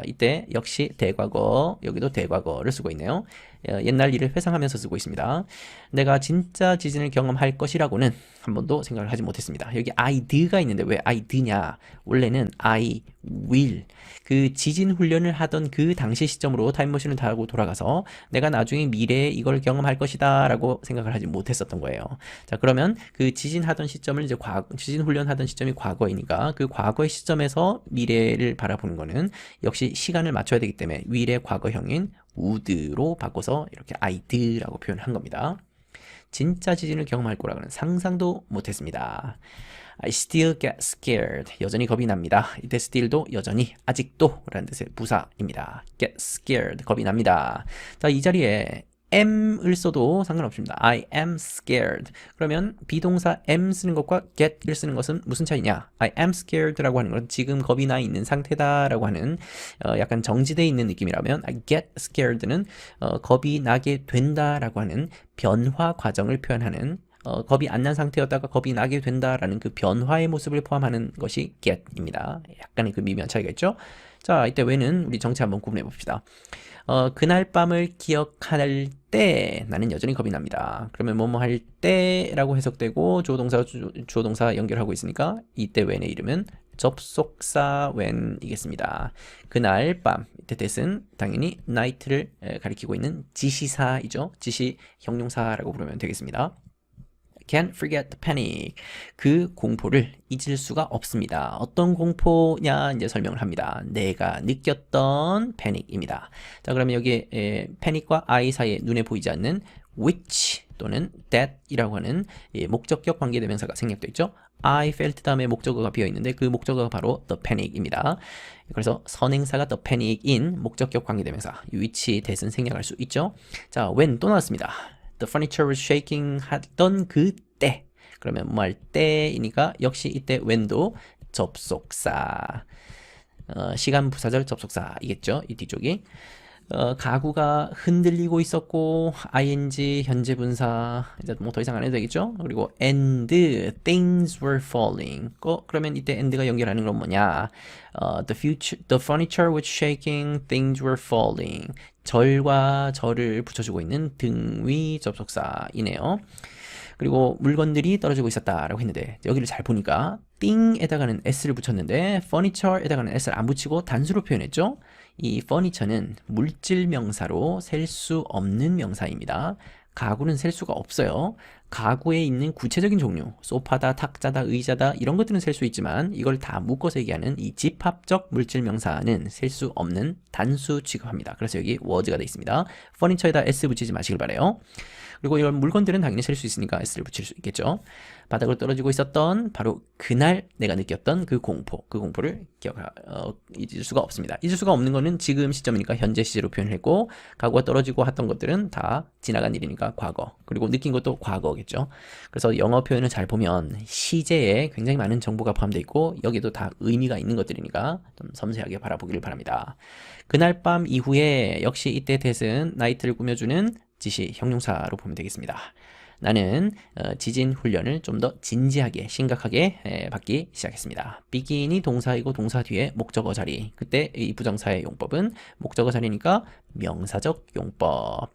이때 역시 대과거, 여기도 대과거를 쓰고 있네요. 옛날 일을 회상하면서 쓰고 있습니다. 내가 진짜 지진을 경험할 것이라고는 한 번도 생각을 하지 못했습니다. 여기 I d가 있는데 왜 I d냐? 원래는 I will. 그 지진 훈련을 하던 그 당시 시점으로 타임머신을 타고 돌아가서 내가 나중에 미래에 이걸 경험할 것이다 라고 생각을 하지 못했었던 거예요. 자, 그러면 그 지진 하던 시점을 이제 지진 훈련하던 시점이 과거이니까 그 과거의 시점에서 미래를 바라보는 거는 역시 시간을 맞춰야 되기 때문에 will의 과거형인 would로 바꿔서 이렇게 I d라고 표현한 겁니다. 진짜 지진을 경험할 거라고는 상상도 못했습니다. I still get scared. 여전히 겁이 납니다. 이때 still도 여전히 아직도 라는 뜻의 부사입니다. get scared. 겁이 납니다. 자, 이 자리에 am을 써도 상관없습니다. I am scared. 그러면 비동사 am 쓰는 것과 get을 쓰는 것은 무슨 차이냐? I am scared라고 하는 건 지금 겁이 나 있는 상태다라고 하는 약간 정지되어 있는 느낌이라면 I get scared는 겁이 나게 된다라고 하는 변화 과정을 표현하는 겁이 안 난 상태였다가 겁이 나게 된다라는 그 변화의 모습을 포함하는 것이 get입니다. 약간의 그 미묘한 차이가 있죠? 자, 이때 when은 우리 정체 한번 구분해 봅시다. 그날 밤을 기억할 때 나는 여전히 겁이 납니다. 그러면 뭐뭐 할 때라고 해석되고 주어 동사 연결하고 있으니까 이때 when의 이름은 접속사 when이겠습니다. 그날 밤, 이때 that은 당연히 night를 가리키고 있는 지시사이죠. 지시 형용사라고 부르면 되겠습니다. Can't forget the panic. 그 공포를 잊을 수가 없습니다. 어떤 공포냐 이제 설명을 합니다. 내가 느꼈던 panic입니다. 자, 그러면 여기에 panic과 I 사이에 눈에 보이지 않는 which 또는 that이라고 하는 목적격 관계대명사가 생략되어 있죠. I felt 다음에 목적어가 비어 있는데 그 목적어가 바로 the panic입니다. 그래서 선행사가 the panic인 목적격 관계대명사 which that은 생략할 수 있죠. 자, when 또 나왔습니다. The furniture was shaking 하던 그때. 그러면 뭐 할 때이니까 역시 이때 when도 접속사. 시간 부사절 접속사이겠죠. 이 뒤쪽이. 가구가 흔들리고 있었고 ing 현재 분사 이제 뭐 더 이상 안 해도 되겠죠. 그리고 and things were falling. 그러면 이때 and가 연결하는 건 뭐냐? The furniture was shaking, things were falling. 절과 절을 붙여주고 있는 등위 접속사이네요. 그리고 물건들이 떨어지고 있었다라고 했는데 여기를 잘 보니까 thing에다가는 s를 붙였는데 furniture에다가는 s를 안 붙이고 단수로 표현했죠. 이 furniture는 물질 명사로 셀 수 없는 명사입니다. 가구는 셀 수가 없어요. 가구에 있는 구체적인 종류, 소파다, 탁자다, 의자다 이런 것들은 셀 수 있지만 이걸 다 묶어서 얘기하는 이 집합적 물질 명사는 셀 수 없는 단수 취급합니다. 그래서 여기 was가 되어 있습니다. furniture에다 s 붙이지 마시길 바래요. 그리고 이런 물건들은 당연히 셀 수 있으니까 s를 붙일 수 있겠죠. 바닥으로 떨어지고 있었던 바로 그날 내가 느꼈던 그 공포를 잊을 수가 없습니다. 잊을 수가 없는 거는 지금 시점이니까 현재 시제로 표현했고 가구가 떨어지고 했던 것들은 다 지나간 일이니까 과거, 그리고 느낀 것도 과거겠죠. 그래서 영어 표현을 잘 보면 시제에 굉장히 많은 정보가 포함되어 있고 여기도 다 의미가 있는 것들이니까 좀 섬세하게 바라보기를 바랍니다. 그날 밤 이후에 역시 이때 that은 night를 꾸며주는 지시 형용사로 보면 되겠습니다. 나는 지진 훈련을 좀 더 진지하게 심각하게 받기 시작했습니다. begin이 동사이고 동사 뒤에 목적어 자리. 그때 이 부정사의 용법은 목적어 자리니까 명사적 용법.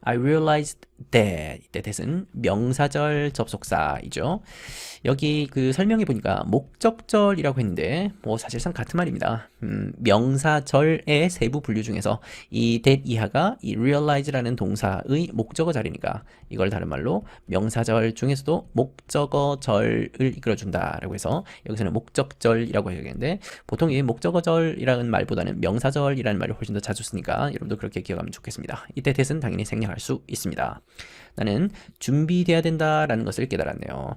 I realized that. 이때 that은 명사절 접속사이죠. 여기 그 설명해 보니까 목적절이라고 했는데 뭐 사실상 같은 말입니다. 명사절의 세부 분류 중에서 이 that 이하가 이 realize라는 동사의 목적어 자리니까 이걸 다른 말로 명사절 중에서도 목적어절을 이끌어준다라고 해서 여기서는 목적절이라고 해야겠는데 보통 이 목적어절이라는 말보다는 명사절이라는 말을 훨씬 더 자주 쓰니까 여러분도 그렇게 기억하면 좋겠습니다. 이때 that은 당연히 생략할 수 있습니다. 나는 준비돼야 된다라는 것을 깨달았네요.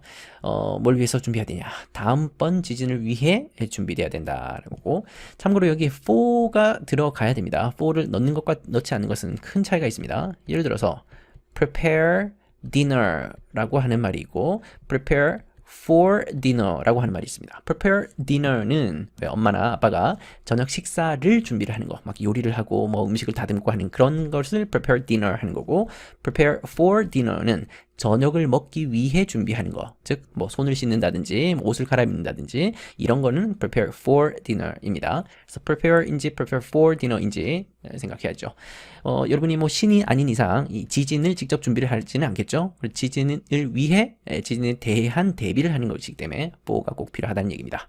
뭘 위해서 준비해야 되냐? 다음번 지진을 위해 준비돼야 된다라고. 참고로 여기 for가 들어가야 됩니다. for를 넣는 것과 넣지 않는 것은 큰 차이가 있습니다. 예를 들어서 prepare dinner라고 하는 말이 있고 prepare for dinner라고 하는 말이 있습니다. prepare dinner는 왜 엄마나 아빠가 저녁 식사를 준비를 하는 거, 막 요리를 하고 뭐 음식을 다듬고 하는 그런 것을 prepare dinner 하는 거고 prepare for dinner는 저녁을 먹기 위해 준비하는 거, 즉 뭐 손을 씻는다든지 뭐 옷을 갈아입는다든지 이런 거는 prepare for dinner입니다. 그래서 prepare인지 prepare for dinner인지 생각해야죠. 여러분이 뭐 신이 아닌 이상 이 지진을 직접 준비를 하지는 않겠죠. 지진을 위해 지진에 대한 대비를 하는 것이기 때문에 for가 꼭 필요하다는 얘기입니다.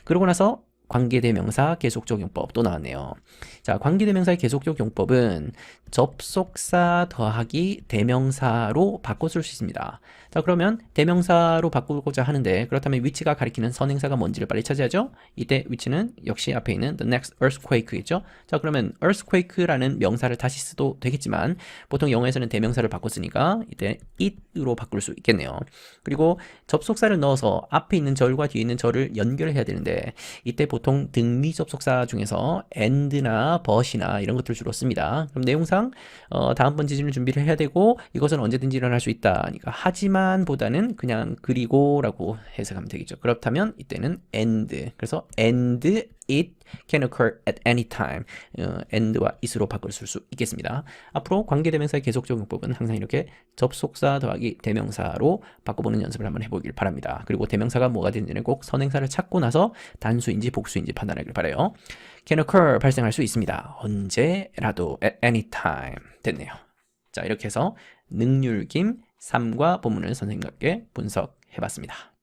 그러고 나서 관계대명사 계속적용법 또 나왔네요. 자, 관계대명사의 계속적용법은 접속사 더하기 대명사로 바꿔 쓸 수 있습니다. 자, 그러면 대명사로 바꾸고자 하는데 그렇다면 위치가 가리키는 선행사가 뭔지를 빨리 찾아야죠. 이때 위치는 역시 앞에 있는 the next earthquake겠죠. 자, 그러면 earthquake라는 명사를 다시 써도 되겠지만 보통 영어에서는 대명사를 바꿨으니까 이때 it으로 바꿀 수 있겠네요. 그리고 접속사를 넣어서 앞에 있는 절과 뒤에 있는 절을 연결해야 되는데 이때 보통 등미 접속사 중에서 and나 but이나 이런 것들을 주로 씁니다. 그럼 내용상 다음번 지진을 준비를 해야 되고 이것은 언제든지 일어날 수 있다. 그러니까 하지만 보다는 그냥 그리고라고 해석하면 되겠죠. 그렇다면 이때는 and. 그래서 and it can occur at any time. and와 it으로 바꿀 수 있겠습니다. 앞으로 관계대명사의 계속적용법은 항상 이렇게 접속사 더하기 대명사로 바꿔보는 연습을 한번 해보길 바랍니다. 그리고 대명사가 뭐가 되는지는 꼭 선행사를 찾고 나서 단수인지 복수인지 판단하길 바라요. can occur 발생할 수 있습니다. 언제라도 at any time 됐네요. 자, 이렇게 해서 능률김 3과 본문을 선생님과 함께 분석해봤습니다.